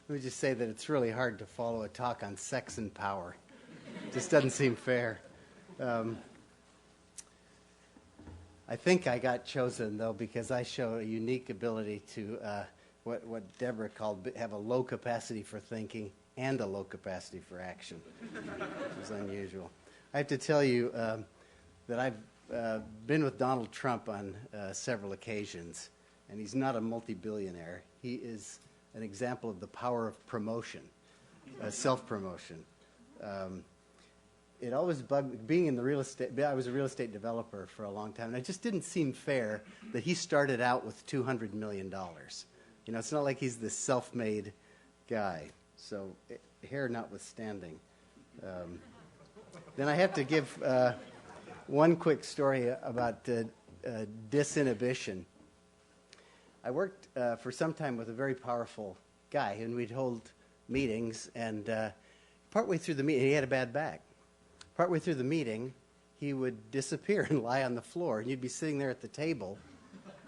Let me just say that it's really hard to follow a talk on sex and power. It just doesn't seem fair. I think I got chosen, though, because I show a unique ability to what Deborah called have a low capacity for thinking and a low capacity for action, which is unusual. I have to tell you that I've been with Donald Trump on several occasions, and he's not a multi-billionaire. He is an example of the power of promotion, self-promotion. It always bugged me, being in the real estate, I was a real estate developer for a long time, and it just didn't seem fair that he started out with $200 million. You know, it's not like he's this self-made guy. So, hair notwithstanding. Then I have to give one quick story about disinhibition. I worked for some time with a very powerful guy, and we'd hold meetings, and partway through the meeting, he had a bad back. Partway through the meeting, he would disappear and lie on the floor, and you'd be sitting there at the table,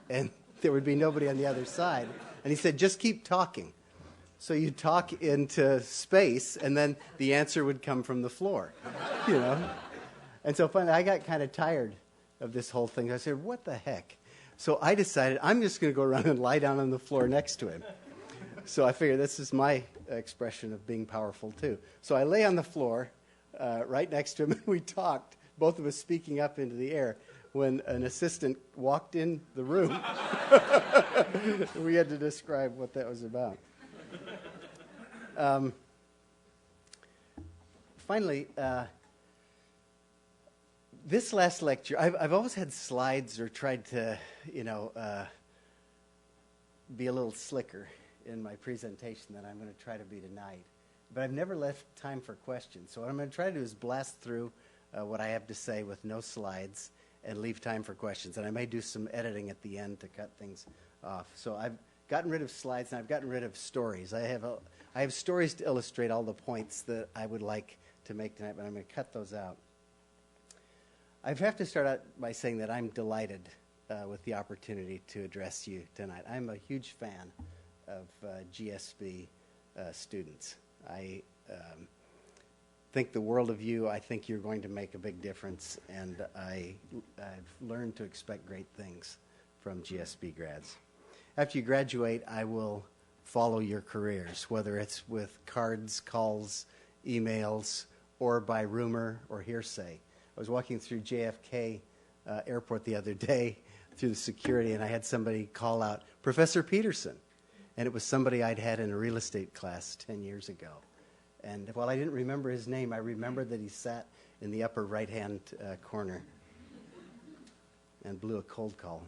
and there would be nobody on the other side. And he said, just keep talking. So you talk into space, and then the answer would come from the floor, you know. And so finally, I got kind of tired of this whole thing. I said, what the heck? So I decided I'm just going to go around and lie down on the floor next to him. So I figured this is my expression of being powerful, too. So I lay on the floor right next to him, and we talked, both of us speaking up into the air. When an assistant walked in the room, we had to describe what that was about. Finally, this last lecture, I've always had slides or tried to, be a little slicker in my presentation than I'm going to try to be tonight. But I've never left time for questions. So what I'm going to try to do is blast through what I have to say with no slides and leave time for questions. And I may do some editing at the end to cut things off. So I've gotten rid of slides, and I've gotten rid of stories. I have stories to illustrate all the points that I would like to make tonight, but I'm going to cut those out. I have to start out by saying that I'm delighted with the opportunity to address you tonight. I'm a huge fan of GSB students. I think the world of you. I think you're going to make a big difference, and I've learned to expect great things from GSB grads. After you graduate, I will follow your careers, whether it's with cards, calls, emails, or by rumor or hearsay. I was walking through JFK airport the other day through the security, and I had somebody call out, Professor Peterson. And it was somebody I'd had in a real estate class 10 years ago. And while I didn't remember his name, I remembered that he sat in the upper right-hand corner and blew a cold call.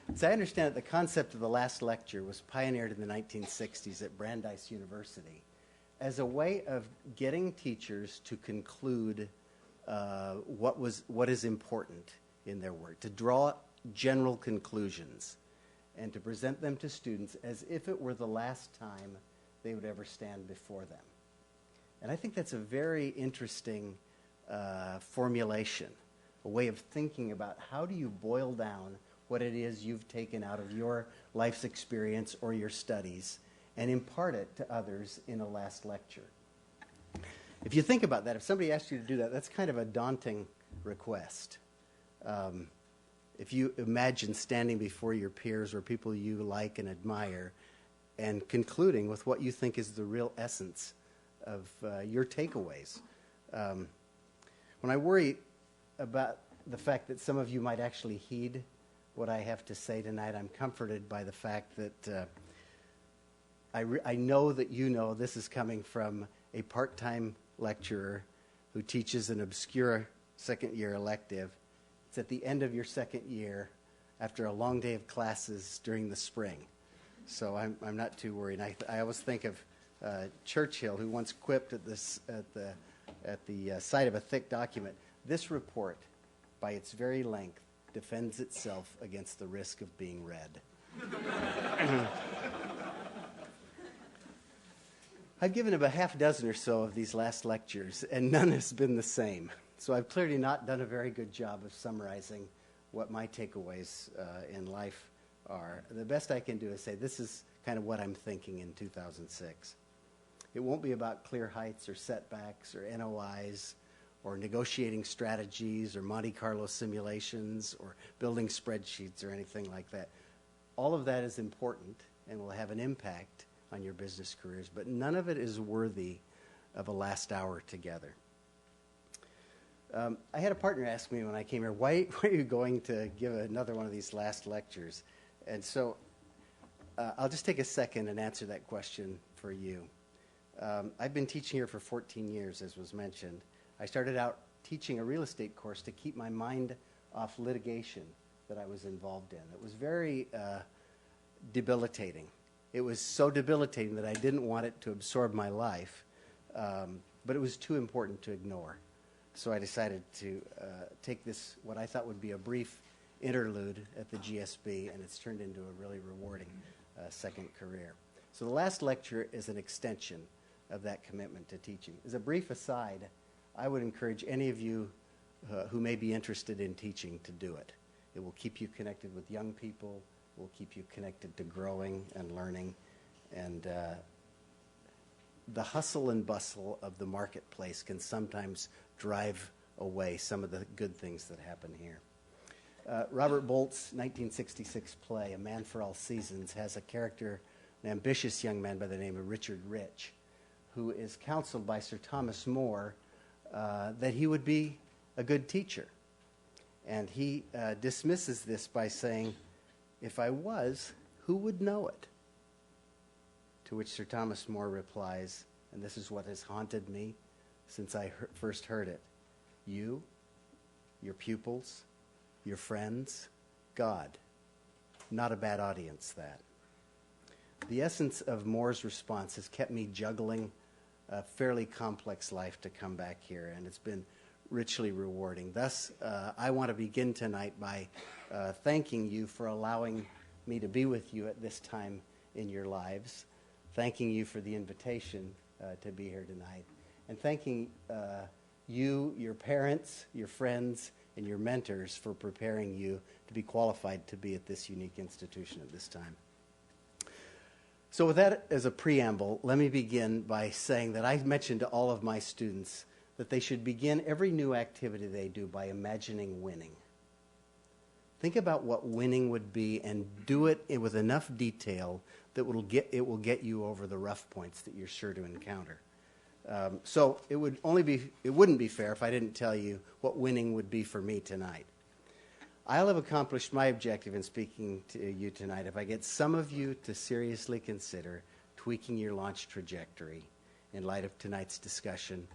As I understand it, the concept of the last lecture was pioneered in the 1960s at Brandeis University as a way of getting teachers to conclude what is important in their work, to draw general conclusions, and to present them to students as if it were the last time they would ever stand before them. And I think that's a very interesting formulation, a way of thinking about how do you boil down what it is you've taken out of your life's experience or your studies and impart it to others in a last lecture. If you think about that, if somebody asked you to do that, that's kind of a daunting request. If you imagine standing before your peers or people you like and admire and concluding with what you think is the real essence of your takeaways. When I worry about the fact that some of you might actually heed what I have to say tonight, I'm comforted by the fact that I know that you know this is coming from a part-time lecturer who teaches an obscure second-year elective. It's at the end of your second year after a long day of classes during the spring. So I'm not too worried. I always think of Churchill, who once quipped at the sight of a thick document, "This report, by its very length, defends itself against the risk of being read." I've given about half a dozen or so of these last lectures, and none has been the same. So I've clearly not done a very good job of summarizing what my takeaways in life are. The best I can do is say this is kind of what I'm thinking in 2006. It won't be about clear heights or setbacks or NOIs or negotiating strategies or Monte Carlo simulations or building spreadsheets or anything like that. All of that is important and will have an impact on your business careers, but none of it is worthy of a last hour together. I had a partner ask me when I came here, why are you going to give another one of these last lectures? And so I'll just take a second and answer that question for you. I've been teaching here for 14 years, as was mentioned. I started out teaching a real estate course to keep my mind off litigation that I was involved in. It was very debilitating. It was so debilitating that I didn't want it to absorb my life, but it was too important to ignore. So I decided to take this, what I thought would be a brief interlude at the GSB, and it's turned into a really rewarding second career. So the last lecture is an extension of that commitment to teaching. As a brief aside, I would encourage any of you who may be interested in teaching to do it. It will keep you connected with young people, will keep you connected to growing and learning, and the hustle and bustle of the marketplace can sometimes drive away some of the good things that happen here. Robert Bolt's 1966 play, A Man for All Seasons, has a character, an ambitious young man by the name of Richard Rich, who is counseled by Sir Thomas More that he would be a good teacher. And he dismisses this by saying, if I was, who would know it? To which Sir Thomas More replies, and this is what has haunted me since I first heard it, you, your pupils, your friends, God. Not a bad audience, that. The essence of Moore's response has kept me juggling a fairly complex life to come back here, and it's been richly rewarding. Thus, I want to begin tonight by thanking you for allowing me to be with you at this time in your lives, thanking you for the invitation to be here tonight, and thanking you, your parents, your friends, and your mentors for preparing you to be qualified to be at this unique institution at this time. So with that as a preamble, let me begin by saying that I mentioned to all of my students that they should begin every new activity they do by imagining winning. Think about what winning would be and do it with enough detail that it will get you over the rough points that you're sure to encounter. So it wouldn't be fair if I didn't tell you what winning would be for me tonight. I'll have accomplished my objective in speaking to you tonight if I get some of you to seriously consider tweaking your launch trajectory in light of tonight's discussion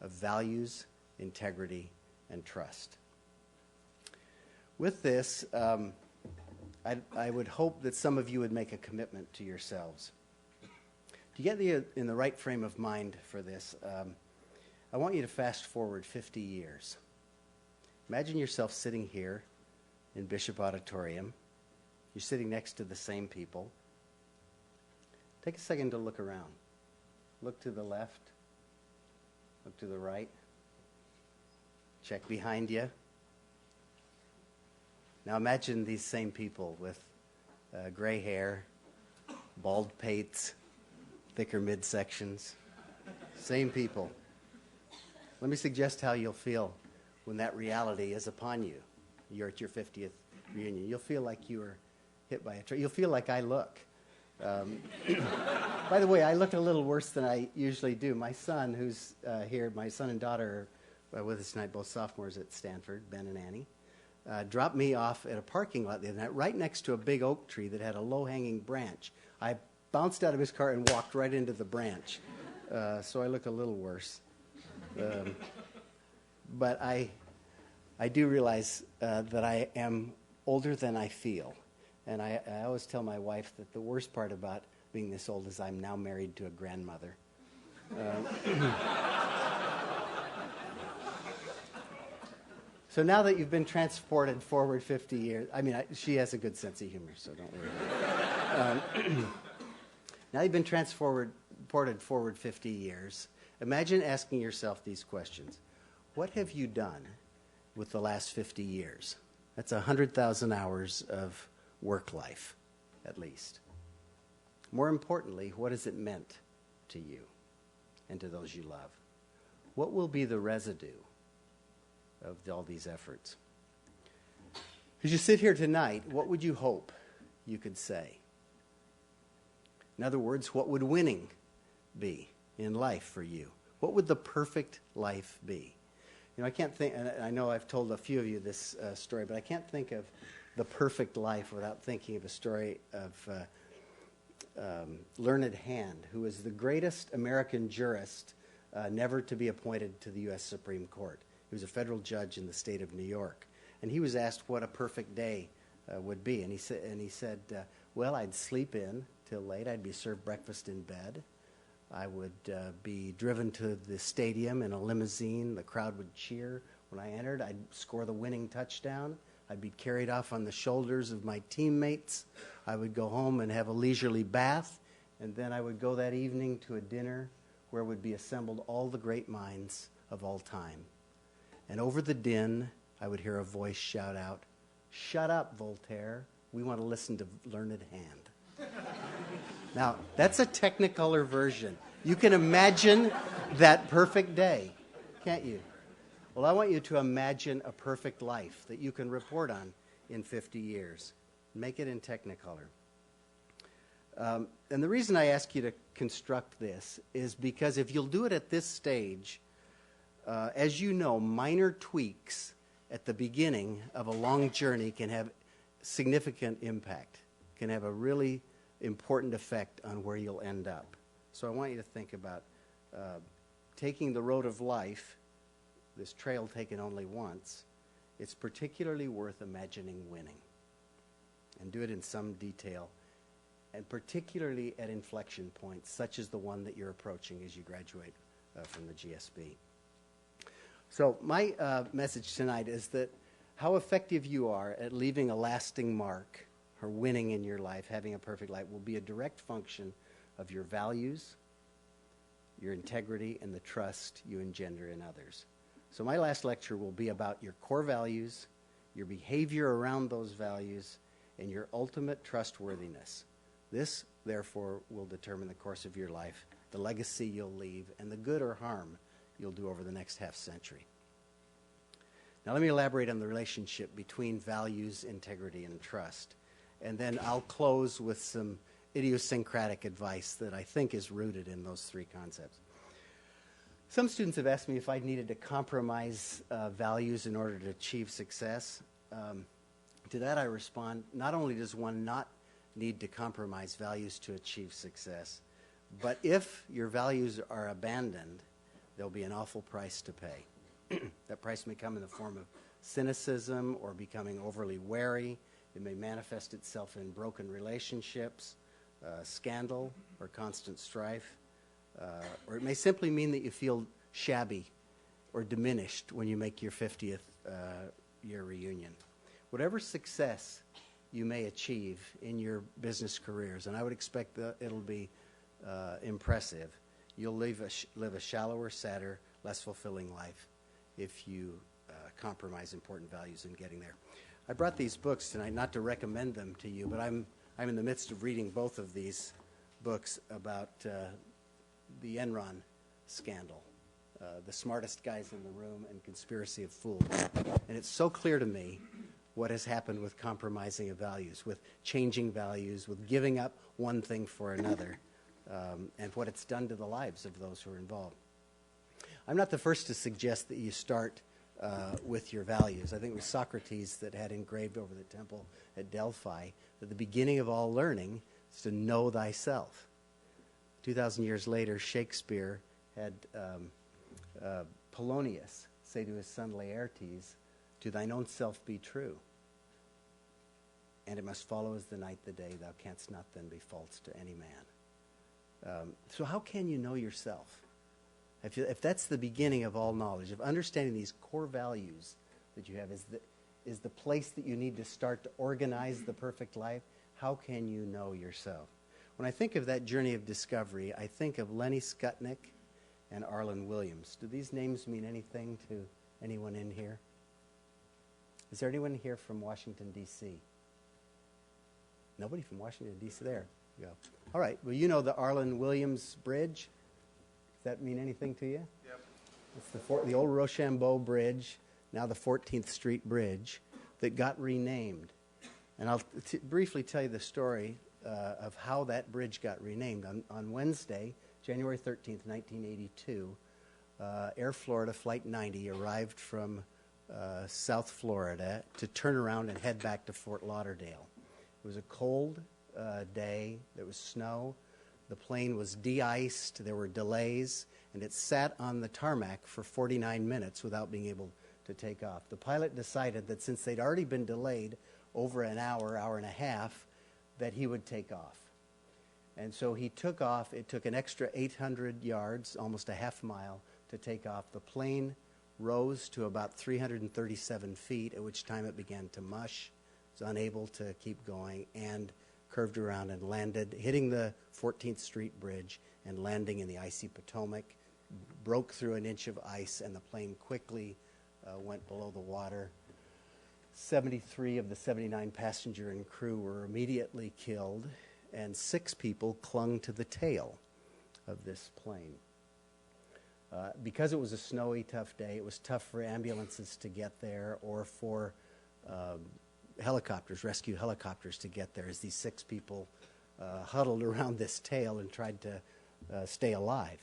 of values, integrity, and trust. With this, I would hope that some of you would make a commitment to yourselves. To get you in the right frame of mind for this, I want you to fast forward 50 years. Imagine yourself sitting here in Bishop Auditorium. You're sitting next to the same people. Take a second to look around. Look to the left. Look to the right. Check behind you. Now imagine these same people with gray hair, bald pates, thicker midsections. Same people. Let me suggest how you'll feel when that reality is upon you. You're at your 50th reunion. You'll feel like you were hit by a train. You'll feel like I look. By the way, I look a little worse than I usually do. My son, who's here, my son and daughter are with us tonight, both sophomores at Stanford, Ben and Annie, dropped me off at a parking lot the other night, right next to a big oak tree that had a low-hanging branch. I bounced out of his car and walked right into the branch. So I look a little worse. But I do realize that I am older than I feel. And I always tell my wife that the worst part about being this old is I'm now married to a grandmother. So now that you've been transported forward 50 years, she has a good sense of humor, so don't worry. Now you've been transported forward 50 years. Imagine asking yourself these questions. What have you done with the last 50 years? That's 100,000 hours of work life, at least. More importantly, what has it meant to you and to those you love? What will be the residue of all these efforts? As you sit here tonight, what would you hope you could say? In other words, what would winning be in life for you? What would the perfect life be? You know, I can't think, and I know I've told a few of you this story, but I can't think of the perfect life without thinking of a story of Learned Hand, who was the greatest American jurist never to be appointed to the U.S. Supreme Court. He was a federal judge in the state of New York. And he was asked what a perfect day would be. And he said, well, I'd sleep in till late. I'd be served breakfast in bed. I would be driven to the stadium in a limousine. The crowd would cheer when I entered. I'd score the winning touchdown. I'd be carried off on the shoulders of my teammates. I would go home and have a leisurely bath. And then I would go that evening to a dinner where would be assembled all the great minds of all time. And over the din, I would hear a voice shout out, "Shut up, Voltaire. We want to listen to Learned Hand." Now, that's a Technicolor version. You can imagine that perfect day, can't you? Well, I want you to imagine a perfect life that you can report on in 50 years. Make it in Technicolor. And the reason I ask you to construct this is because if you'll do it at this stage, as you know, minor tweaks at the beginning of a long journey can have significant impact, can have a really important effect on where you'll end up. So I want you to think about taking the road of life, this trail taken only once. It's particularly worth imagining winning, and do it in some detail, and particularly at inflection points, such as the one that you're approaching as you graduate from the GSB. So my message tonight is that how effective you are at leaving a lasting mark or winning in your life, having a perfect life, will be a direct function of your values, your integrity, and the trust you engender in others. So my last lecture will be about your core values, your behavior around those values, and your ultimate trustworthiness. This, therefore, will determine the course of your life, the legacy you'll leave, and the good or harm you'll do over the next half century. Now let me elaborate on the relationship between values, integrity, and trust. And then I'll close with some idiosyncratic advice that I think is rooted in those three concepts. Some students have asked me if I needed to compromise values in order to achieve success. To that I respond, not only does one not need to compromise values to achieve success, but if your values are abandoned, there'll be an awful price to pay. That price may come in the form of cynicism or becoming overly wary. It may manifest itself in broken relationships, scandal, or constant strife. Or it may simply mean that you feel shabby or diminished when you make your 50th year reunion. Whatever success you may achieve in your business careers, and I would expect that it'll be impressive, you'll live a shallower, sadder, less fulfilling life if you compromise important values in getting there. I brought these books tonight not to recommend them to you, but I'm in the midst of reading both of these books about the Enron scandal, the smartest guys in the room, and Conspiracy of Fools. And it's so clear to me what has happened with compromising of values, with changing values, with giving up one thing for another, and what it's done to the lives of those who are involved. I'm not the first to suggest that you start with your values. I think it was Socrates that had engraved over the temple at Delphi that the beginning of all learning is to know thyself. 2,000 years later, Shakespeare had Polonius say to his son Laertes, "To thine own self be true, and it must follow as the night the day, thou canst not then be false to any man." So how can you know yourself? If that's the beginning of all knowledge, if understanding these core values that you have is the place that you need to start to organize the perfect life, how can you know yourself? When I think of that journey of discovery, I think of Lenny Skutnik and Harlan Williams. Do these names mean anything to anyone in here? Is there anyone here from Washington, D.C.? Nobody from Washington, D.C. There you go. All right. Well, you know the Harlan Williams Bridge. Does that mean anything to you? Yep. It's the old Rochambeau Bridge, now the 14th Street Bridge, that got renamed. And I'll briefly tell you the story of how that bridge got renamed. On Wednesday, January 13th, 1982, Air Florida Flight 90 arrived from South Florida to turn around and head back to Fort Lauderdale. It was a cold day. There was snow. The plane was de-iced. There were delays. And it sat on the tarmac for 49 minutes without being able to take off. The pilot decided that since they'd already been delayed over an hour, hour and a half, that he would take off. And so he took off. It took an extra 800 yards, almost a half mile, to take off. The plane rose to about 337 feet, at which time it began to mush. It was unable to keep going and curved around and landed, hitting the 14th Street Bridge and landing in the icy Potomac, broke through an inch of ice, and the plane quickly went below the water. 73 of the 79 passenger and crew were immediately killed, and 6 people clung to the tail of this plane. Because it was a snowy, tough day, it was tough for ambulances to get there or for rescue helicopters to get there, as these 6 people huddled around this tail and tried to stay alive.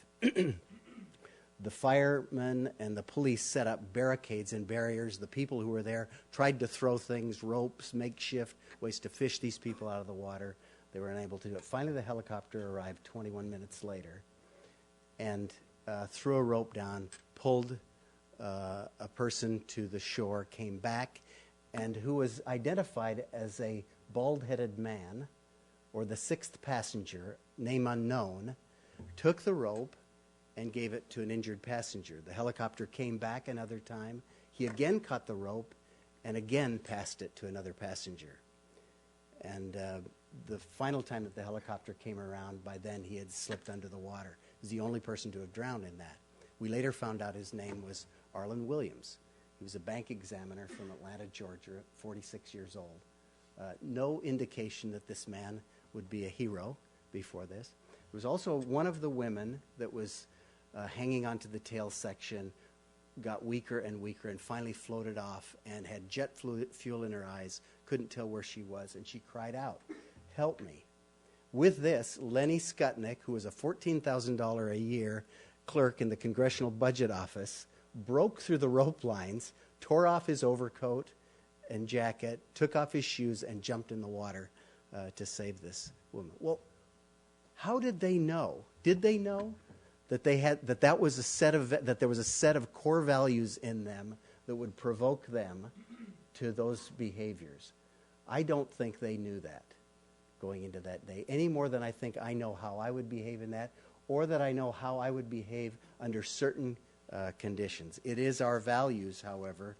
The firemen and the police set up barricades and barriers. The people who were there tried to throw things, ropes, makeshift ways to fish these people out of the water. They were unable to do it. Finally, the helicopter arrived 21 minutes later and threw a rope down, pulled a person to the shore, came back, and who was identified as a bald-headed man, or the 6th passenger, name unknown, took the rope and gave it to an injured passenger. The helicopter came back another time. He again caught the rope and again passed it to another passenger. And the final time that the helicopter came around, by then he had slipped under the water. He was the only person to have drowned in that. We later found out his name was Harlan Williams. He was a bank examiner from Atlanta, Georgia, 46 years old. No indication that this man would be a hero before this. There was also one of the women that was hanging onto the tail section, got weaker and weaker, and finally floated off and had jet fuel in her eyes, couldn't tell where she was, and she cried out, "Help me." With this, Lenny Skutnik, who was a $14,000 a year clerk in the Congressional Budget Office, broke through the rope lines, tore off his overcoat and jacket, took off his shoes, and jumped in the water to save this woman. Well, how did they know? Did they know that there was a set of core values in them that would provoke them to those behaviors? I don't think they knew that going into that day, any more than I think I know how I would behave in that, or that I know how I would behave under certain conditions. It is our values, however,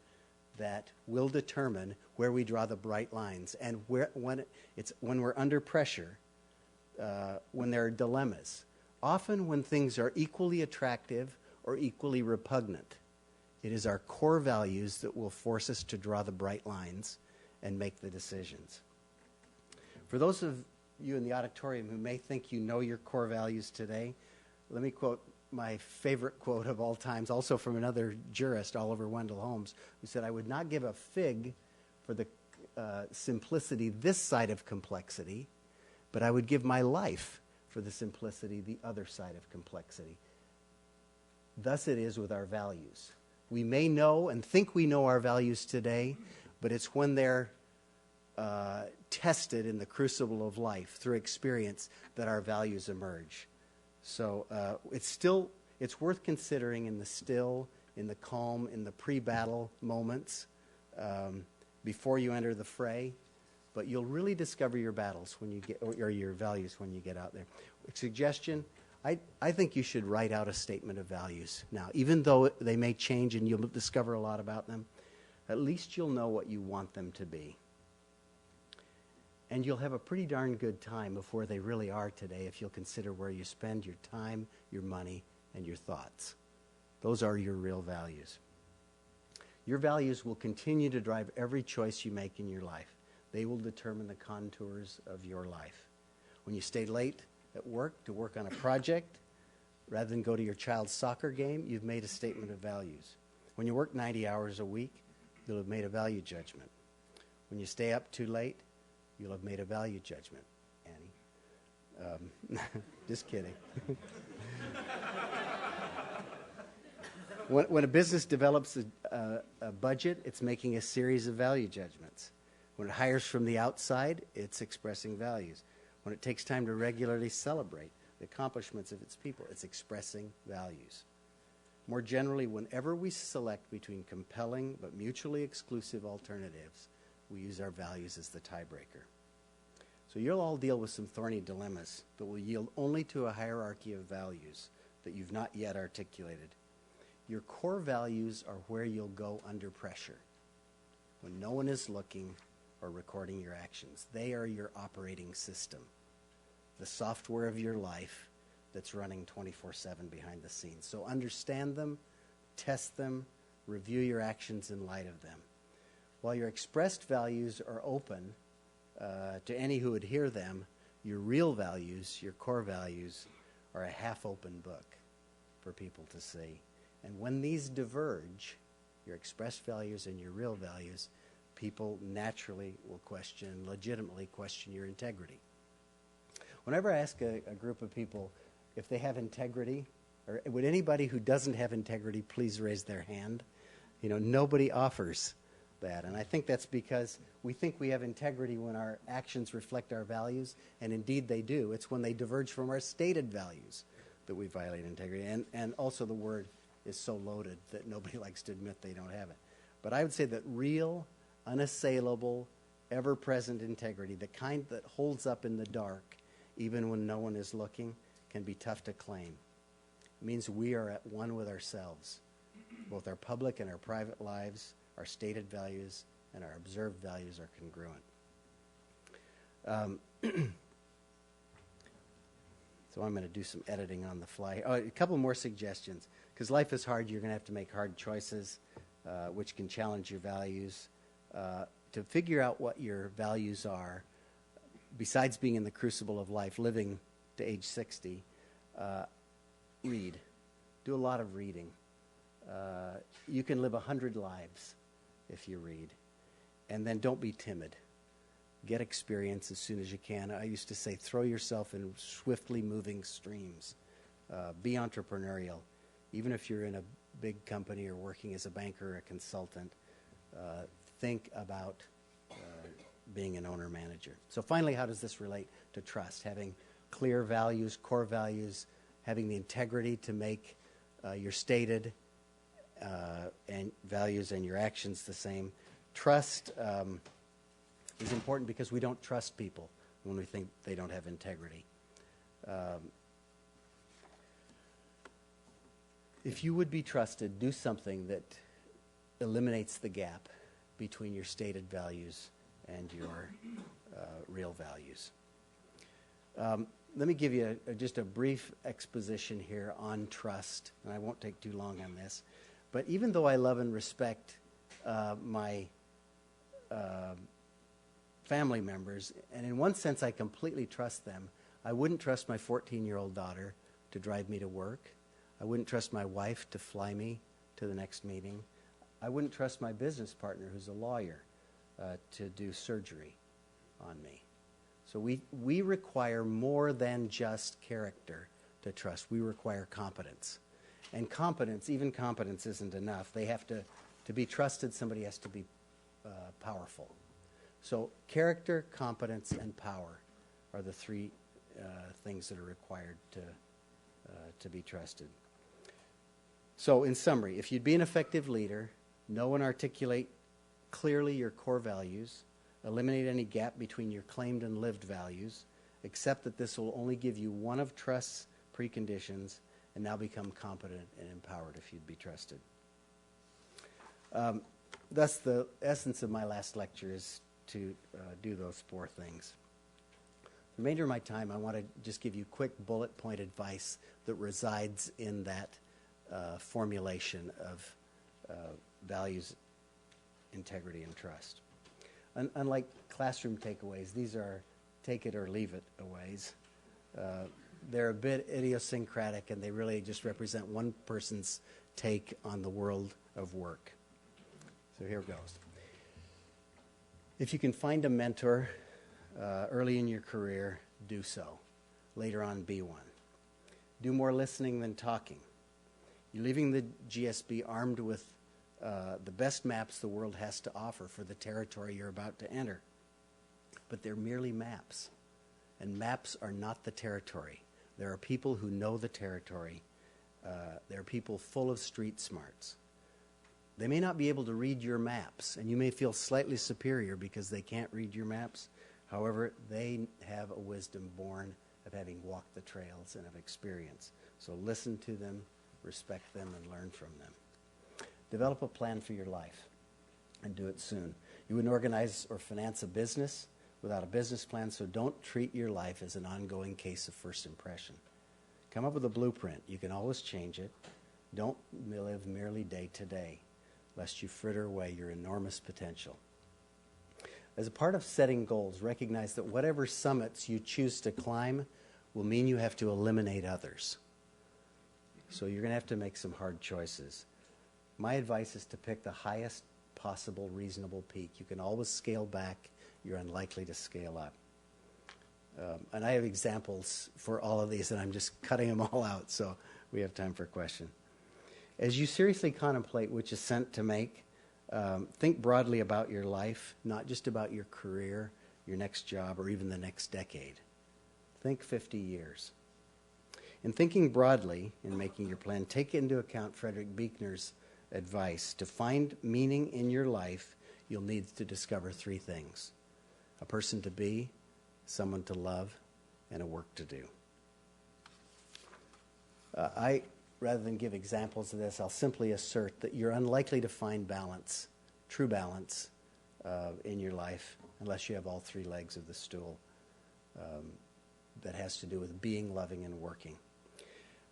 that will determine where we draw the bright lines, and when we're under pressure, when there are dilemmas. Often when things are equally attractive or equally repugnant, it is our core values that will force us to draw the bright lines and make the decisions. For those of you in the auditorium who may think you know your core values today, let me quote my favorite quote of all times, also from another jurist, Oliver Wendell Holmes, who said, "I would not give a fig for the simplicity this side of complexity, but I would give my life for the simplicity the other side of complexity." Thus it is with our values. We may know and think we know our values today, but it's when they're tested in the crucible of life through experience that our values emerge. So it's worth considering in the still, in the calm, in the pre-battle moments before you enter the fray. But you'll really discover your battles when you get, or your values when you get out there. Suggestion: I think you should write out a statement of values now, even though they may change and you'll discover a lot about them. At least you'll know what you want them to be. And you'll have a pretty darn good time of where they really are today if you'll consider where you spend your time, your money, and your thoughts. Those are your real values. Your values will continue to drive every choice you make in your life. They will determine the contours of your life. When you stay late at work to work on a project, rather than go to your child's soccer game, you've made a statement of values. When you work 90 hours a week, you'll have made a value judgment. When you stay up too late, you'll have made a value judgment. Annie? Just kidding. When a business develops a budget, it's making a series of value judgments. When it hires from the outside, it's expressing values. When it takes time to regularly celebrate the accomplishments of its people, it's expressing values. More generally, whenever we select between compelling but mutually exclusive alternatives, we use our values as the tiebreaker. So you'll all deal with some thorny dilemmas that will yield only to a hierarchy of values that you've not yet articulated. Your core values are where you'll go under pressure, when no one is looking or recording your actions. They are your operating system, the software of your life that's running 24/7 behind the scenes. So understand them, test them, review your actions in light of them. While your expressed values are open to any who would hear them, your real values, your core values, are a half-open book for people to see. And when these diverge, your expressed values and your real values, people naturally will legitimately question your integrity. Whenever I ask a group of people if they have integrity, or would anybody who doesn't have integrity please raise their hand? Nobody offers that. And I think that's because we think we have integrity when our actions reflect our values, and indeed they do. It's when they diverge from our stated values that we violate integrity. And also the word is so loaded that nobody likes to admit they don't have it. But I would say that real, unassailable, ever-present integrity, the kind that holds up in the dark even when no one is looking, can be tough to claim. It means we are at one with ourselves. Both our public and our private lives, our stated values, and our observed values are congruent. So I'm going to do some editing on the fly. Oh, a couple more suggestions. Because life is hard, you're going to have to make hard choices, which can challenge your values. To figure out what your values are, besides being in the crucible of life, living to age 60, read. Do a lot of reading. You can live 100 lives if you read. And then don't be timid. Get experience as soon as you can. I used to say, throw yourself in swiftly moving streams. Be entrepreneurial. Even if you're in a big company or working as a banker or a consultant, think about being an owner-manager. So finally, how does this relate to trust? Having clear values, core values, having the integrity to make your stated and values and your actions the same. Trust is important because we don't trust people when we think they don't have integrity. If you would be trusted, do something that eliminates the gap between your stated values and your real values. Let me give you just a brief exposition here on trust, and I won't take too long on this. But even though I love and respect my family members, and in one sense I completely trust them, I wouldn't trust my 14-year-old daughter to drive me to work. I wouldn't trust my wife to fly me to the next meeting. I wouldn't trust my business partner, who's a lawyer, to do surgery on me. So we require more than just character to trust. We require competence. And competence, even competence isn't enough. They have to be trusted, somebody has to be powerful. So character, competence, and power are the three things that are required to be trusted. So in summary, if you'd be an effective leader, know and articulate clearly your core values, eliminate any gap between your claimed and lived values, accept that this will only give you one of trust's preconditions, and now become competent and empowered if you'd be trusted. Thus, the essence of my last lecture is to do those four things. The remainder of my time, I want to just give you quick bullet point advice that resides in that formulation of values integrity and trust. Unlike classroom takeaways, these are take it or leave it aways. They're a bit idiosyncratic, and they really just represent one person's take on the world of work. So here goes. If you can find a mentor early in your career, do so. Later on, be one. Do more listening than talking. You're leaving the GSB armed with the best maps the world has to offer for the territory you're about to enter. But they're merely maps. And maps are not the territory. There are people who know the territory. There are people full of street smarts. They may not be able to read your maps, and you may feel slightly superior because they can't read your maps. However, they have a wisdom born of having walked the trails and of experience. So listen to them, respect them, and learn from them. Develop a plan for your life, and do it soon. You wouldn't organize or finance a business without a business plan, so don't treat your life as an ongoing case of first impression. Come up with a blueprint. You can always change it. Don't live merely day to day, lest you fritter away your enormous potential. As a part of setting goals, recognize that whatever summits you choose to climb will mean you have to eliminate others. So you're going to have to make some hard choices. My advice is to pick the highest possible reasonable peak. You can always scale back. You're unlikely to scale up. And I have examples for all of these, and I'm just cutting them all out, so we have time for a question. As you seriously contemplate which ascent to make, think broadly about your life, not just about your career, your next job, or even the next decade. Think 50 years. In thinking broadly in making your plan, take into account Frederick Buechner's advice. To find meaning in your life, you'll need to discover three things: a person to be, someone to love, and a work to do. Rather than give examples of this, I'll simply assert that you're unlikely to find balance, true balance, in your life unless you have all three legs of the stool. That has to do with being, loving, and working.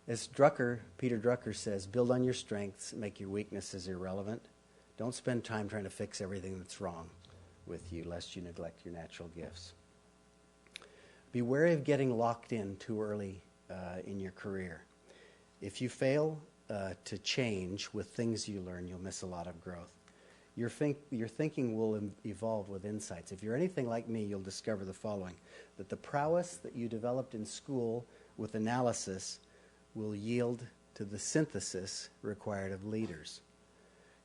As Peter Drucker says, build on your strengths, make your weaknesses irrelevant. Don't spend time trying to fix everything that's wrong with you, lest you neglect your natural gifts. Be wary of getting locked in too early in your career. If you fail to change with things you learn, you'll miss a lot of growth. Your thinking will evolve with insights. If you're anything like me, you'll discover the following: that the prowess that you developed in school with analysis will yield to the synthesis required of leaders.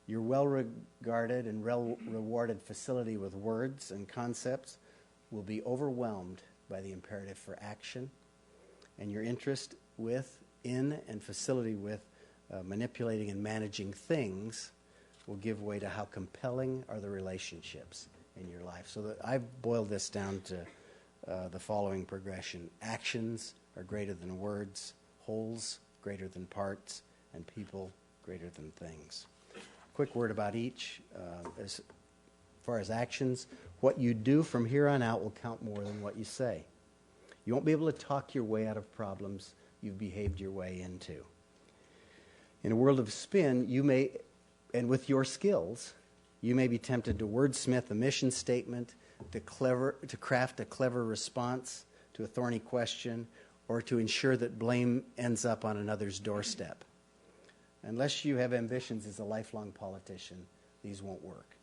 Your well-regarded and well-rewarded facility with words and concepts will be overwhelmed by the imperative for action, and your interest in and facility with manipulating and managing things will give way to how compelling are the relationships in your life. So that I've boiled this down to the following progression: actions are greater than words, wholes greater than parts, and people greater than things. Quick word about each. As far as actions, what you do from here on out will count more than what you say. You won't be able to talk your way out of problems you've behaved your way into. In a world of spin, you may, and with your skills, you may be tempted to wordsmith a mission statement, to craft a clever response to a thorny question, or to ensure that blame ends up on another's doorstep. Unless you have ambitions as a lifelong politician, these won't work.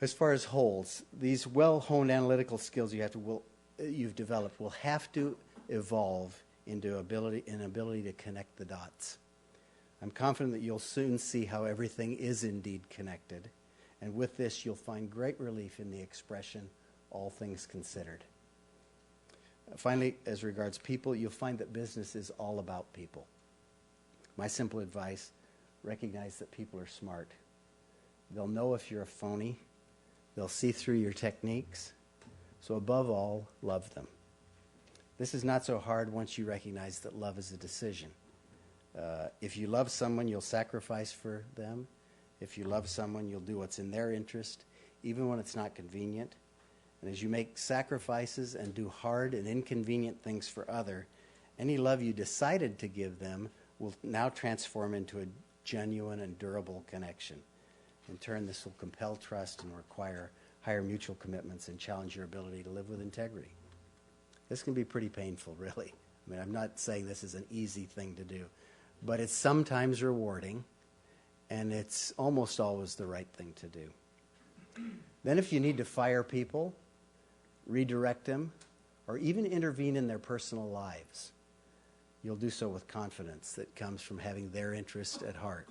As far as wholes, these well-honed analytical skills you've developed will have to evolve into an ability to connect the dots. I'm confident that you'll soon see how everything is indeed connected, and with this you'll find great relief in the expression, all things considered. Finally, as regards people, you'll find that business is all about people. My simple advice: recognize that people are smart. They'll know if you're a phony. They'll see through your techniques. So above all, love them. This is not so hard once you recognize that love is a decision. If you love someone, you'll sacrifice for them. If you love someone, you'll do what's in their interest, even when it's not convenient. And as you make sacrifices and do hard and inconvenient things for any love you decided to give them will now transform into a genuine and durable connection. In turn, this will compel trust and require higher mutual commitments and challenge your ability to live with integrity. This can be pretty painful, really. I mean, I'm not saying this is an easy thing to do, but it's sometimes rewarding, and it's almost always the right thing to do. Then if you need to fire people, redirect them, or even intervene in their personal lives, you'll do so with confidence that comes from having their interest at heart.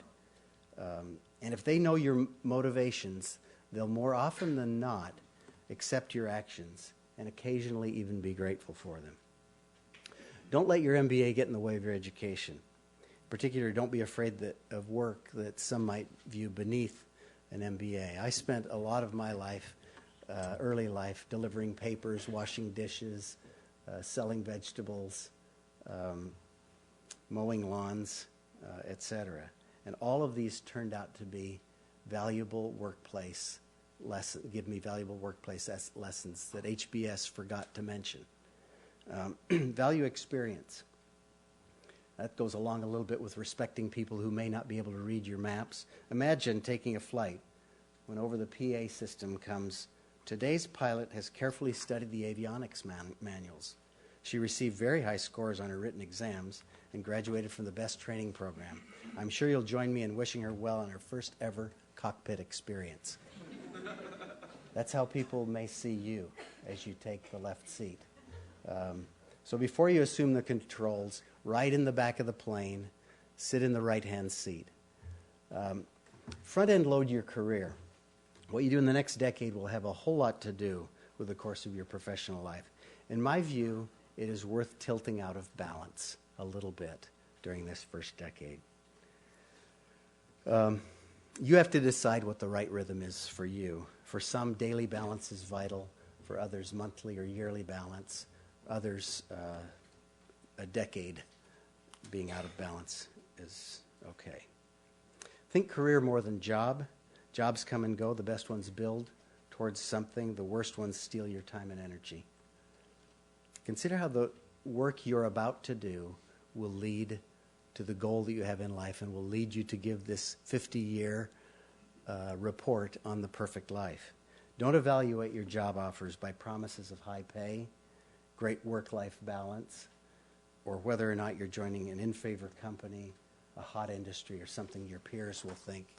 And if they know your motivations, they'll more often than not accept your actions and occasionally even be grateful for them. Don't let your MBA get in the way of your education. In particular, don't be afraid of work that some might view beneath an MBA. I spent a lot of my life, early life, delivering papers, washing dishes, selling vegetables, mowing lawns, etc. And all of these turned out to be valuable workplace lessons, give me valuable workplace lessons that HBS forgot to mention. Value experience. That goes along a little bit with respecting people who may not be able to read your maps. Imagine taking a flight when over the PA system comes, "Today's pilot has carefully studied the avionics manuals. She received very high scores on her written exams and graduated from the best training program. I'm sure you'll join me in wishing her well on her first ever cockpit experience." That's how people may see you as you take the left seat. So before you assume the controls, ride in the back of the plane, sit in the right-hand seat. Front-end load your career. What you do in the next decade will have a whole lot to do with the course of your professional life. In my view, it is worth tilting out of balance a little bit during this first decade. You have to decide what the right rhythm is for you. For some, daily balance is vital. For others, monthly or yearly balance. Others, a decade being out of balance is okay. Think career more than job. Jobs come and go. The best ones build towards something. The worst ones steal your time and energy. Consider how the work you're about to do will lead to the goal that you have in life and will lead you to give this 50-year report on the perfect life. Don't evaluate your job offers by promises of high pay, great work-life balance, or whether or not you're joining an in-favor company, a hot industry, or something your peers will think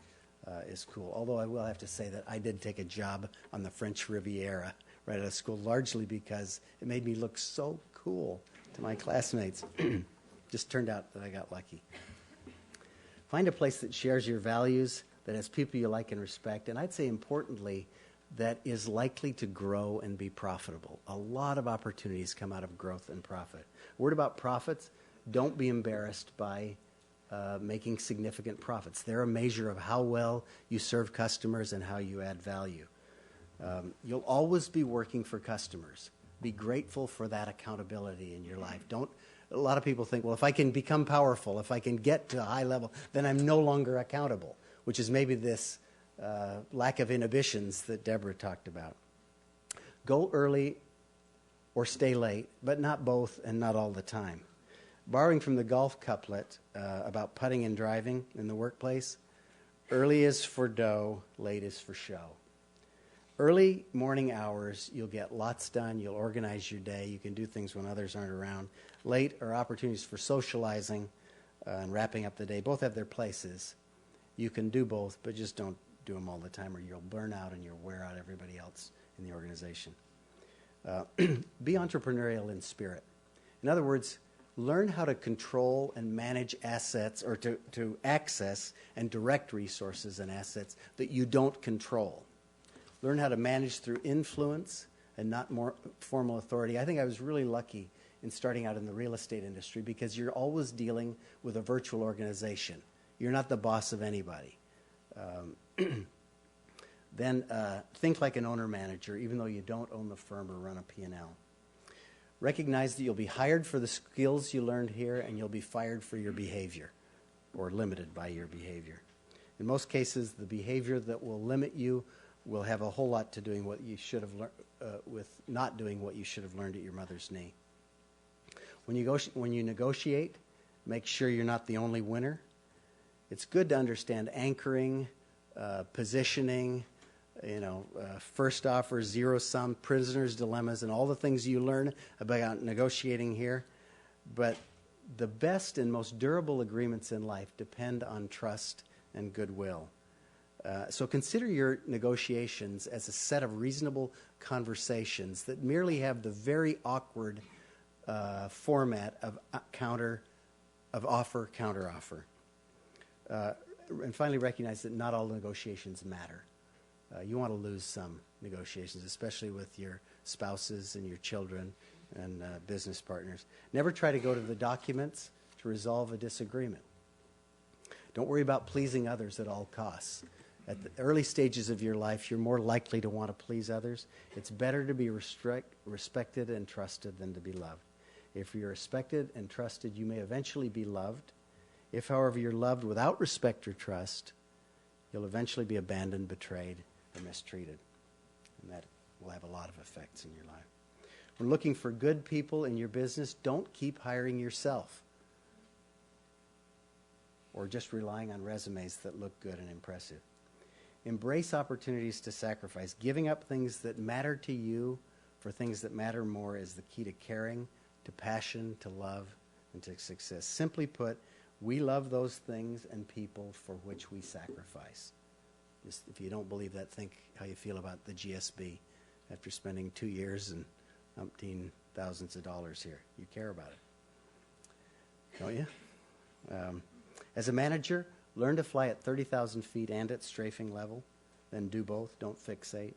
is cool. Although I will have to say that I did take a job on the French Riviera right out of school, largely because it made me look so cool to my classmates. Just turned out that I got lucky. Find a place that shares your values, that has people you like and respect, and I'd say importantly, that is likely to grow and be profitable. A lot of opportunities come out of growth and profit. Word about profits, don't be embarrassed by making significant profits. They're a measure of how well you serve customers and how you add value. You'll always be working for customers. Be grateful for that accountability in your life. A lot of people think, well, if I can become powerful, if I can get to a high level, then I'm no longer accountable, which is maybe this lack of inhibitions that Deborah talked about. Go early or stay late, but not both and not all the time. Borrowing from the golf couplet about putting and driving in the workplace, early is for dough, late is for show. Early morning hours, you'll get lots done, you'll organize your day, you can do things when others aren't around. Late are opportunities for socializing and wrapping up the day. Both have their places. You can do both, but just don't do them all the time or you'll burn out and you'll wear out everybody else in the organization. Be entrepreneurial in spirit. In other words, learn how to control and manage assets or to access and direct resources and assets that you don't control. Learn how to manage through influence and not more formal authority. I think I was really lucky in starting out in the real estate industry because you're always dealing with a virtual organization. You're not the boss of anybody. Then think like an owner-manager, even though you don't own the firm or run a P&L. Recognize that you'll be hired for the skills you learned here and you'll be fired for your behavior or limited by your behavior. In most cases, the behavior that will limit you will have a whole lot to doing what you should have with not doing what you should have learned at your mother's knee. When you negotiate, make sure you're not the only winner. It's good to understand anchoring, positioning, first offer, zero sum, prisoner's dilemmas, and all the things you learn about negotiating here. But the best and most durable agreements in life depend on trust and goodwill. So consider your negotiations as a set of reasonable conversations that merely have the very awkward format of offer, counteroffer. And finally, recognize that not all negotiations matter. You want to lose some negotiations, especially with your spouses and your children and business partners. Never try to go to the documents to resolve a disagreement. Don't worry about pleasing others at all costs. At the early stages of your life, you're more likely to want to please others. It's better to be respected and trusted than to be loved. If you're respected and trusted, you may eventually be loved. If, however, you're loved without respect or trust, you'll eventually be abandoned, betrayed, or mistreated. And that will have a lot of effects in your life. When looking for good people in your business, don't keep hiring yourself or just relying on resumes that look good and impressive. Embrace opportunities to sacrifice. Giving up things that matter to you for things that matter more is the key to caring, to passion, to love, and to success. Simply put, we love those things and people for which we sacrifice. Just, if you don't believe that, think how you feel about the GSB after spending 2 years and umpteen thousands of dollars here. You care about it, don't you? As a manager, learn to fly at 30,000 feet and at strafing level. Then do both. Don't fixate.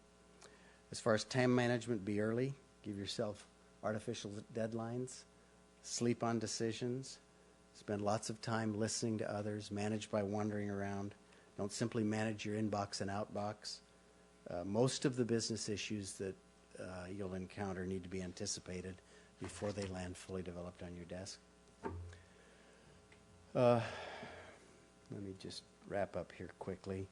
As far as time management, be early. Give yourself artificial deadlines. Sleep on decisions. Spend lots of time listening to others. Manage by wandering around. Don't simply manage your inbox and outbox. Most of the business issues that you'll encounter need to be anticipated before they land fully developed on your desk. Let me just wrap up here quickly.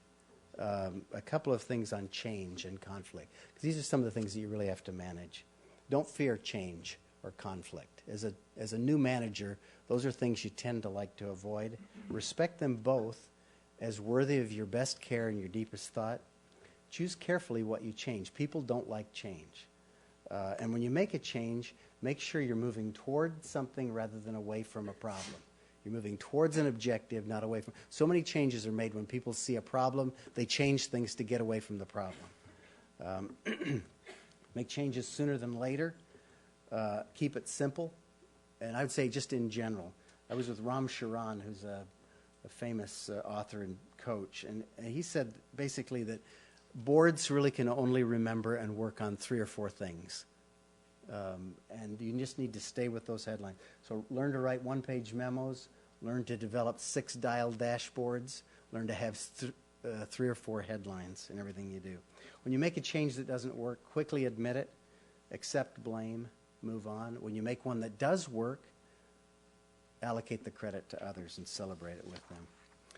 A couple of things on change and conflict, because these are some of the things that you really have to manage. Don't fear change or conflict. As a new manager, those are things you tend to like to avoid. Respect them both as worthy of your best care and your deepest thought. Choose carefully what you change. People don't like change. And when you make a change, make sure you're moving toward something rather than away from a problem. You're moving towards an objective, not away from. So many changes are made when people see a problem, they change things to get away from the problem. Make changes sooner than later. Keep it simple. And I would say just in general. I was with Ram Charan, who's a famous author and coach, and he said basically that boards really can only remember and work on 3 or 4 things. And you just need to stay with those headlines. So learn to write 1-page memos, learn to develop 6-dial dashboards, learn to have 3 or 4 headlines in everything you do. When you make a change that doesn't work, quickly admit it, accept blame, move on. When you make one that does work, allocate the credit to others and celebrate it with them.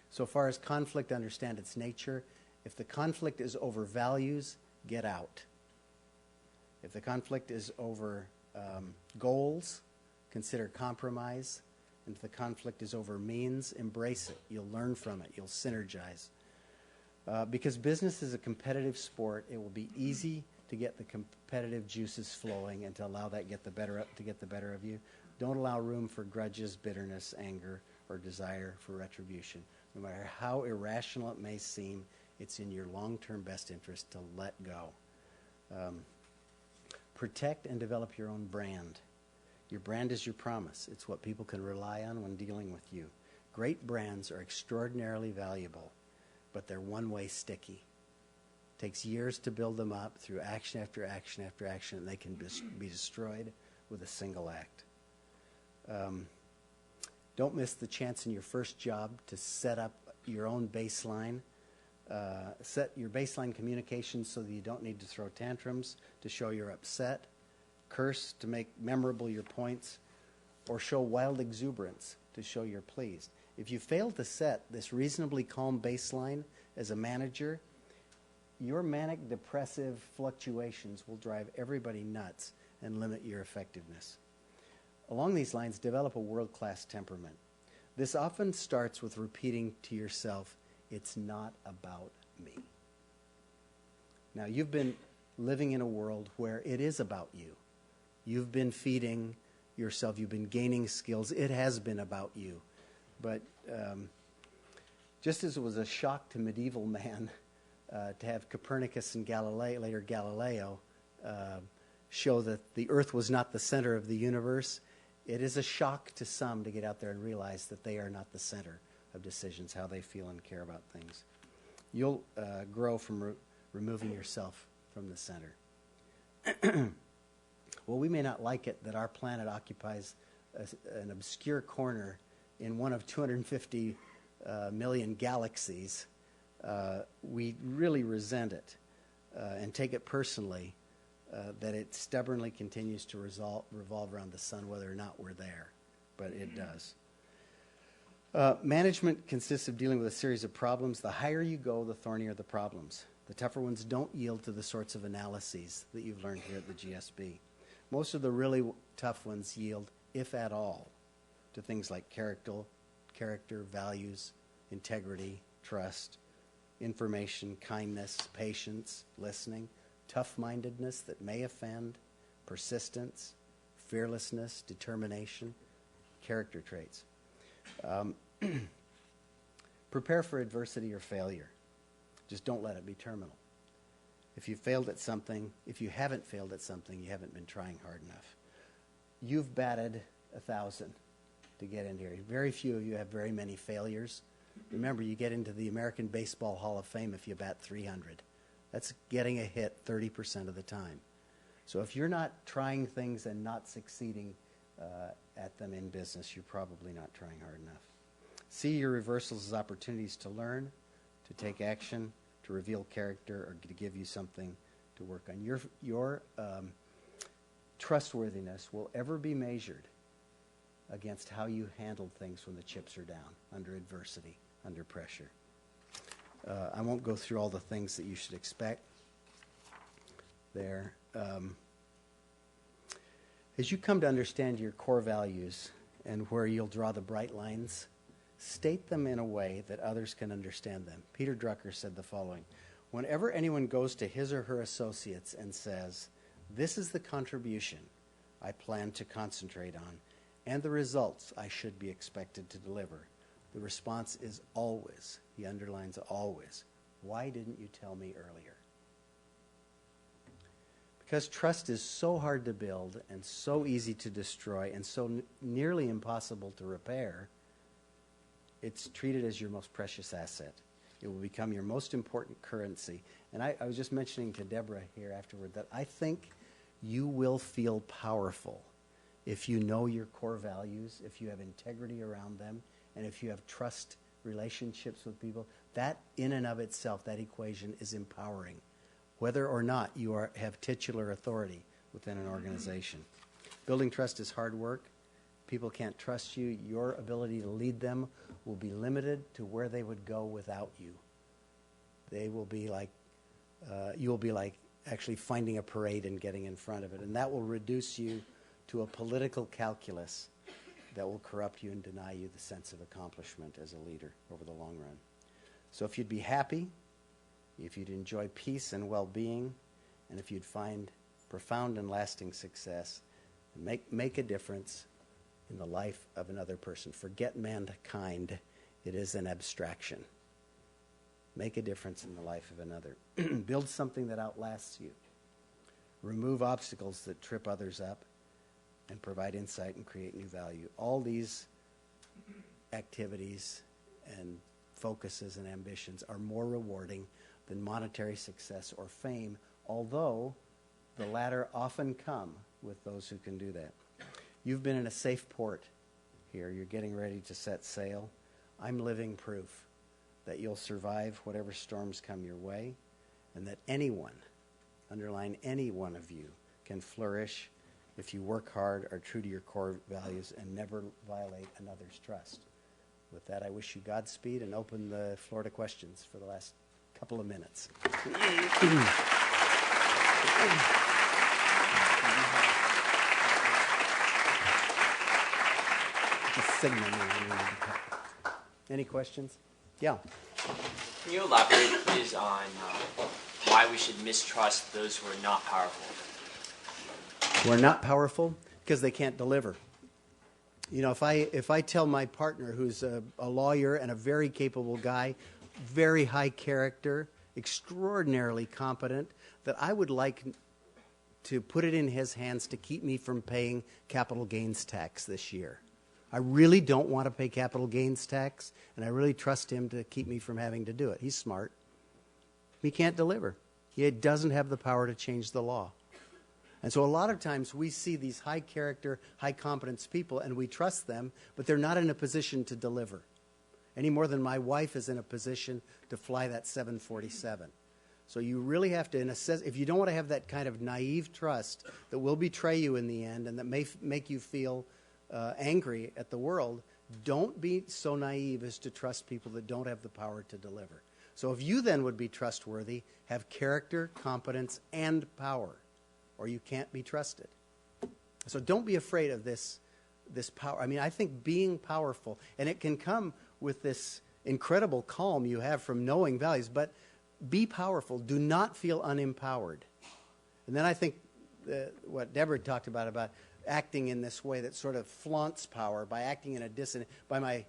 So far as conflict, understand its nature. If the conflict is over values, get out. If the conflict is over goals, consider compromise. And if the conflict is over means, embrace it. You'll learn from it. You'll synergize. Because business is a competitive sport, it will be easy to get the competitive juices flowing and to allow that to get the better of you. Don't allow room for grudges, bitterness, anger, or desire for retribution. No matter how irrational it may seem, it's in your long-term best interest to let go. Protect and develop your own brand. Your brand is your promise. It's what people can rely on when dealing with you. Great brands are extraordinarily valuable, but they're one-way sticky. It takes years to build them up through action after action after action, and they can be destroyed with a single act. Don't miss the chance in your first job to set up your own baseline. Set your baseline communications so that you don't need to throw tantrums to show you're upset, curse to make memorable your points, or show wild exuberance to show you're pleased. If you fail to set this reasonably calm baseline as a manager, your manic depressive fluctuations will drive everybody nuts and limit your effectiveness. Along these lines, develop a world-class temperament. This often starts with repeating to yourself, it's not about me. Now, you've been living in a world where it is about you. You've been feeding yourself. You've been gaining skills. It has been about you. But just as it was a shock to medieval man to have Copernicus and later Galileo, show that the earth was not the center of the universe, it is a shock to some to get out there and realize that they are not the center of decisions, how they feel and care about things. You'll grow from removing yourself from the center. Well, we may not like it that our planet occupies an obscure corner in one of 250 million galaxies. We really resent it and take it personally that it stubbornly continues to revolve around the sun, whether or not we're there. But it does. Management consists of dealing with a series of problems. The higher you go, the thornier the problems. The tougher ones don't yield to the sorts of analyses that you've learned here at the GSB. Most of the really tough ones yield, if at all, to things like character, values, integrity, trust, information, kindness, patience, listening, tough-mindedness that may offend, persistence, fearlessness, determination, character traits. Prepare for adversity or failure. Just don't let it be terminal. If you failed at something, if you haven't failed at something, you haven't been trying hard enough. You've batted 1,000 to get in here. Very few of you have very many failures. Remember, you get into the American Baseball Hall of Fame if you bat 300. That's getting a hit 30% of the time. So if you're not trying things and not succeeding at them in business, you're probably not trying hard enough. See your reversals as opportunities to learn, to take action, to reveal character, or to give you something to work on. Your trustworthiness will ever be measured against how you handled things when the chips are down, under adversity, under pressure. I won't go through all the things that you should expect there. As you come to understand your core values and where you'll draw the bright lines, state them in a way that others can understand them. Peter Drucker said the following: whenever anyone goes to his or her associates and says, "This is the contribution I plan to concentrate on and the results I should be expected to deliver," the response is always, he underlines always, "Why didn't you tell me earlier?" Because trust is so hard to build and so easy to destroy and so nearly impossible to repair, it's treated as your most precious asset. It will become your most important currency. And I was just mentioning to Deborah here afterward that I think you will feel powerful if you know your core values, if you have integrity around them, and if you have trust relationships with people. That in and of itself, that equation is empowering, whether or not you have titular authority within an organization. Building trust is hard work. People can't trust you. Your ability to lead them will be limited to where they would go without you. They will be like, you will be like actually finding a parade and getting in front of it. And that will reduce you to a political calculus that will corrupt you and deny you the sense of accomplishment as a leader over the long run. So if you'd be happy, if you'd enjoy peace and well-being, and if you'd find profound and lasting success, and make a difference in the life of another person. Forget mankind. It is an abstraction. Make a difference in the life of another. Build something that outlasts you. Remove obstacles that trip others up and provide insight and create new value. All these activities and focuses and ambitions are more rewarding than monetary success or fame, although the latter often come with those who can do that. You've been in a safe port here. You're getting ready to set sail. I'm living proof that you'll survive whatever storms come your way, and that anyone, underline any one of you, can flourish if you work hard, are true to your core values, and never violate another's trust. With that, I wish you Godspeed and open the floor to questions for the last couple of minutes. signal me when we need to cut. Any questions? Yeah. Can you elaborate, please, on why we should mistrust those who are not powerful? Who are not powerful? Because they can't deliver. You know, if I tell my partner, who's a lawyer and a very capable guy, very high character, extraordinarily competent, that I would like to put it in his hands to keep me from paying capital gains tax this year. I really don't want to pay capital gains tax, and I really trust him to keep me from having to do it. He's smart. He can't deliver. He doesn't have the power to change the law. And so a lot of times we see these high character, high competence people, and we trust them, but they're not in a position to deliver, any more than my wife is in a position to fly that 747. So you really have to, if you don't want to have that kind of naive trust that will betray you in the end and that may make you feel angry at the world, don't be so naive as to trust people that don't have the power to deliver. So if you then would be trustworthy, have character, competence, and power, or you can't be trusted. So don't be afraid of this power. I mean, I think being powerful, and it can come with this incredible calm you have from knowing values, but be powerful. Do not feel unempowered. And then I think what Deborah talked about acting in this way that sort of flaunts power, by acting in a dissonant, by my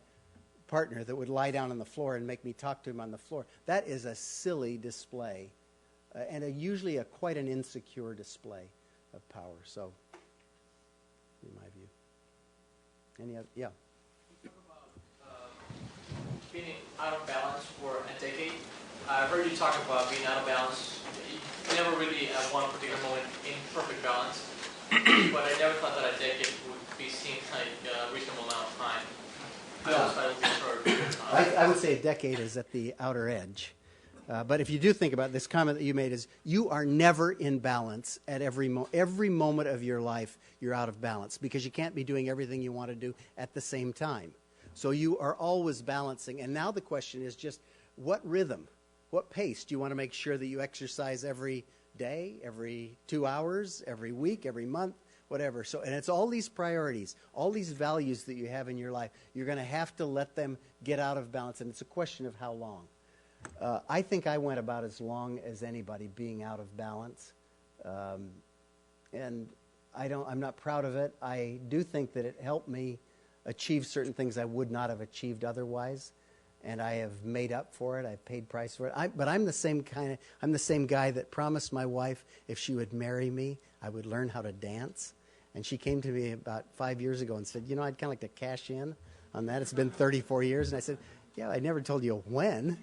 partner that would lie down on the floor and make me talk to him on the floor. That is a silly display, and usually quite an insecure display of power. So, in my view. Any other? Yeah. Being out of balance for a decade. I've heard you talk about being out of balance. You never really at one particular moment in perfect balance, but I never thought that a decade would be seen like a reasonable amount of time. I always thought it would be a short period of time. I would say a decade is at the outer edge. But if you do think about it, this comment that you made is you are never in balance at every moment of your life. You're out of balance because you can't be doing everything you want to do at the same time. So you are always balancing. And now the question is just what rhythm, what pace do you want to make sure that you exercise every day, every 2 hours, every week, every month, whatever. So, and it's all these priorities, all these values that you have in your life. You're going to have to let them get out of balance. And it's a question of how long. I think I went about as long as anybody being out of balance. And I'm not proud of it. I do think that it helped me achieve certain things I would not have achieved otherwise, and I have made up for it. I've paid price for it. But I'm the same guy that promised my wife if she would marry me, I would learn how to dance. And she came to me about 5 years ago and said, you know, I'd kind of like to cash in on that. It's been 34 years. And I said, yeah, I never told you when.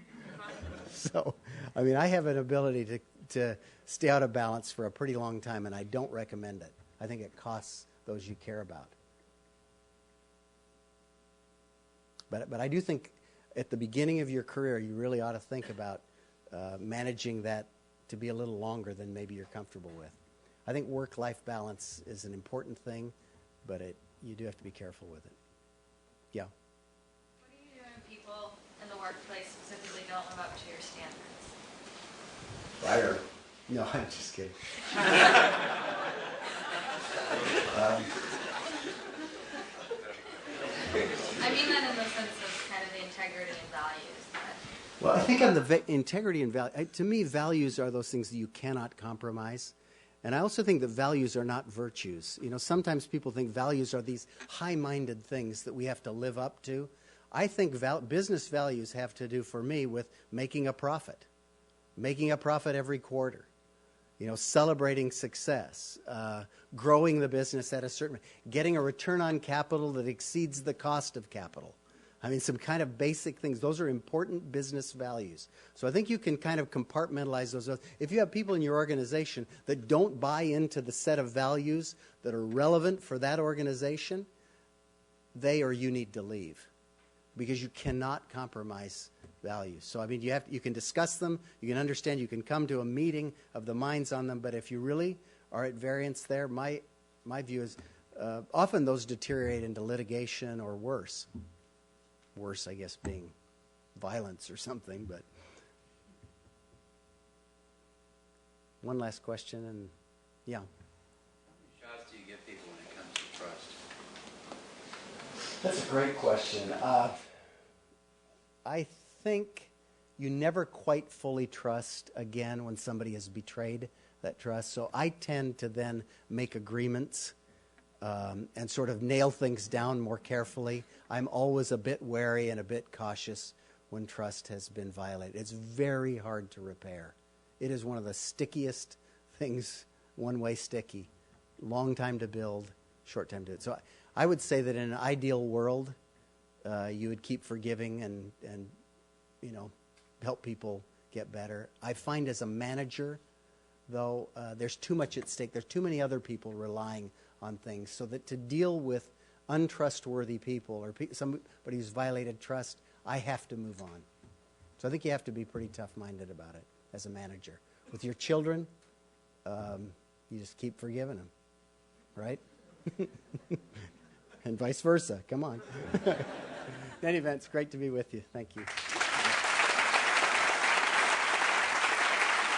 So, I mean, I have an ability to stay out of balance for a pretty long time, and I don't recommend it. I think it costs those you care about. But I do think at the beginning of your career, you really ought to think about managing that to be a little longer than maybe you're comfortable with. I think work-life balance is an important thing, but you do have to be careful with it. Yeah? What do you do when people in the workplace specifically don't live up to your standards? Fire. No, I'm just kidding. I mean that in the sense of kind of the integrity and values. Well, I think on the integrity and value, to me, values are those things that you cannot compromise. And I also think that values are not virtues. You know, sometimes people think values are these high-minded things that we have to live up to. I think business values have to do, for me, with making a profit every quarter, you know, celebrating success, growing the business at a certain, getting a return on capital that exceeds the cost of capital. I mean, some kind of basic things. Those are important business values. So I think you can kind of compartmentalize those. If you have people in your organization that don't buy into the set of values that are relevant for that organization, they or you need to leave, because you cannot compromise values. So I mean, you can discuss them, you can understand, you can come to a meeting of the minds on them, but if you really are at variance there, my view is often those deteriorate into litigation or worse. Worse, I guess, being violence or something. But one last question, and yeah. How many shots do you give people when it comes to trust? That's a great question. I think you never quite fully trust again when somebody has betrayed that trust. So I tend to then make agreements and sort of nail things down more carefully. I'm always a bit wary and a bit cautious when trust has been violated. It's very hard to repair. It is one of the stickiest things, one-way sticky. Long time to build, short time to do it. So I would say that in an ideal world, you would keep forgiving and help people get better. I find as a manager, though, there's too much at stake. There's too many other people relying on things, so that to deal with untrustworthy people or somebody who's violated trust, I have to move on. So I think you have to be pretty tough-minded about it as a manager. With your children, you just keep forgiving them, right? And vice versa. Come on. In any event, it's great to be with you. Thank you.